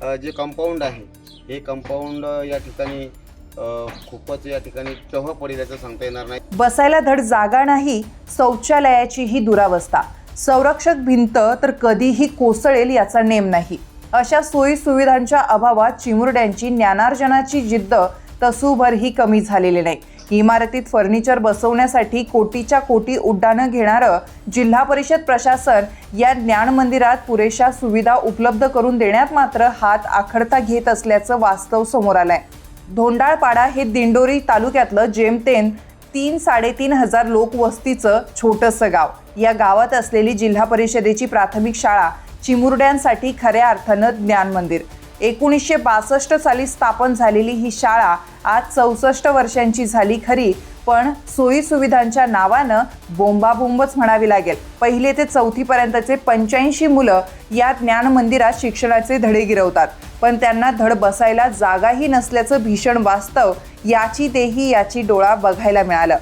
जे कंपाऊंड आहे हे कंपाऊंड या ठिकाणी खूपच या ठिकाणी केव्हा पडेल याचं सांगता येणार नाही. बसायला धड जागा नाही, शौचालयाची ही दुरावस्था, संरक्षक भिंत तर कधीही कोसळेल याचा नेम नाही. अशा सोयी सुविधांच्या अभावात चिमुरड्यांची ज्ञानार्जनाची जिद्द तसूभरही कमी झालेली नाही. इमारतीत फर्निचर बसवण्यासाठी कोटीच्या कोटी उड्डाणं घेणारं जिल्हा परिषद प्रशासन या ज्ञान मंदिरात पुरेशा सुविधा उपलब्ध करून देण्यात मात्र हात आखडता घेत असल्याचं वास्तव समोर आलंय. धोंडाळपाडा हे दिंडोरी तालुक्यातलं जेमतेम 3-3.5 हजार लोकवस्तीचं छोटंसं गाव. या गावात असलेली जिल्हा परिषदेची प्राथमिक शाळा चिमुरड्यांसाठी खऱ्या अर्थानं ज्ञान मंदिर. 1962 साली स्थापन झालेली ही शाळा आज 64 वर्षांची झाली खरी, पण सोयी सुविधांच्या नावानं बोंबाबोंबच म्हणावी लागेल. 1ली ते 4थी पर्यंतचे 85 मुलं या ज्ञान मंदिरात शिक्षणाचे धडे गिरवतात, पण त्यांना धड बसायला जागाही नसल्याचं भीषण वास्तव याची देही याची डोळा बघायला मिळालं.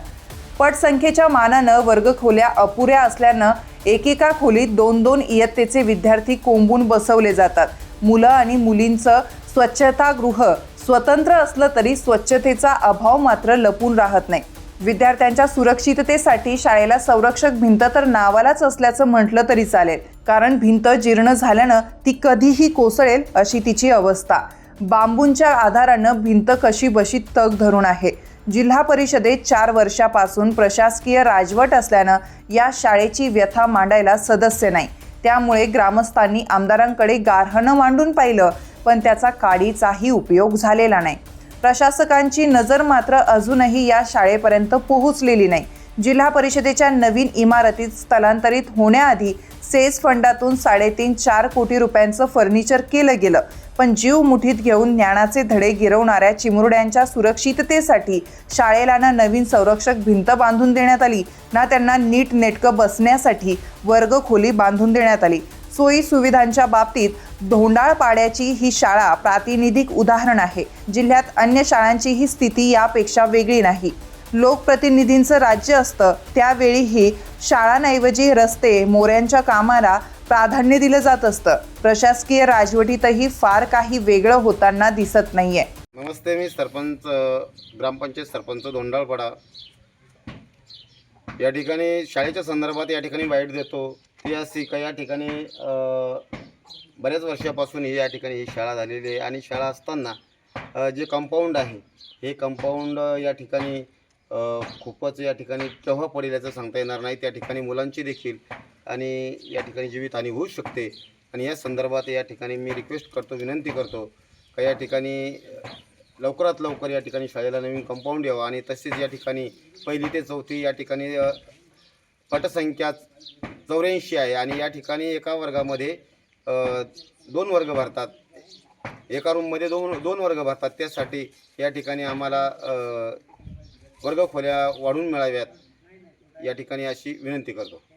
पटसंख्येच्या मानानं वर्गखोल्या अपुऱ्या असल्यानं एकेका खोलीत 2-2 इयत्तेचे विद्यार्थी कोंबून बसवले जातात. मुलं आणि मुलींचं स्वच्छतागृह स्वतंत्र असलं तरी स्वच्छतेचा अभाव मात्र लपून राहत नाही. विद्यार्थ्यांच्या सुरक्षिततेसाठी शाळेला संरक्षक भिंत तर नावालाच असल्याचं म्हटलं तरी चालेल, कारण भिंत जीर्ण झाल्यानं ती कधीही कोसळेल अशी तिची अवस्था. बांबूंच्या आधारानं भिंत कशी बशी तग धरून आहे. जिल्हा परिषदेत 4 वर्षापासून प्रशासकीय राजवट असल्यानं या शाळेची व्यथा मांडायला सदस्य नाही. त्यामुळे ग्रामस्थांनी आमदारांकडे गारहाणं मांडून पाहिलं, पण त्याचा काडीचाही उपयोग झालेला नाही. प्रशासकांची नजर मात्र अजूनही या शाळेपर्यंत पोहोचलेली नाही. जिल्हा परिषदेच्या नवीन इमारतीत स्थलांतरित होण्याआधी सेस फंडातून 3.5-4 कोटी रुपयांचं फर्निचर केलं गेलं, पण जीव मुठीत घेऊन ज्ञानाचे धडे गिरवणाऱ्या चिमुरड्यांच्या सुरक्षिततेसाठी शाळेला ना नवीन संरक्षक भिंत बांधून देण्यात आली, ना त्यांना नीट नेटकं बसण्यासाठी वर्गखोली बांधून देण्यात आली. सोयी सुविधांच्या बाबतीत धोंडाळपाड्याची ही शाळा प्रातिनिधिक उदाहरण आहे. जिल्ह्यात अन्य शाळांची ही स्थिती यापेक्षा वेगळी नाही. लोकप्रतिनिधींचं राज्य असतं त्यावेळीही शाळांऐवजी रस्ते मोऱ्यांच्या कामाला प्राधान्य दिलं जात असतं. प्रशासकीय राजवटीतही फार काही वेगळं होताना दिसत नाहीये. नमस्ते, मी सरपंच ग्रामपंचायत सरपंच धोंडाळपाडा. या ठिकाणी शाळेच्या संदर्भात या ठिकाणी बाईट देतो. ती अशी का या ठिकाणी बऱ्याच वर्षापासून या ठिकाणी ही शाळा झालेली आहे आणि शाळा असताना जे कंपाऊंड आहे हे कंपाऊंड या ठिकाणी खूपच या ठिकाणी केव्हा पडेल याचं सांगता येणार नाही. त्या ठिकाणी मुलांची देखील आणि या ठिकाणी जीवितहानी होऊ शकते आणि या संदर्भात या ठिकाणी मी रिक्वेस्ट करतो, विनंती करतो का या ठिकाणी लवकरात लवकर या ठिकाणी शाळेला नवीन कंपाऊंड यावं आणि तसेच या ठिकाणी 1ली ते 4थी या ठिकाणी पटसंख्या 84 आहे आणि या ठिकाणी एका वर्गामध्ये 2 वर्ग भरतात. एका रूममध्ये 2 वर्ग भरतात. त्यासाठी या ठिकाणी आम्हाला वर्गखोल्या वाढवून मिळाव्यात या ठिकाणी अशी विनंती करतो.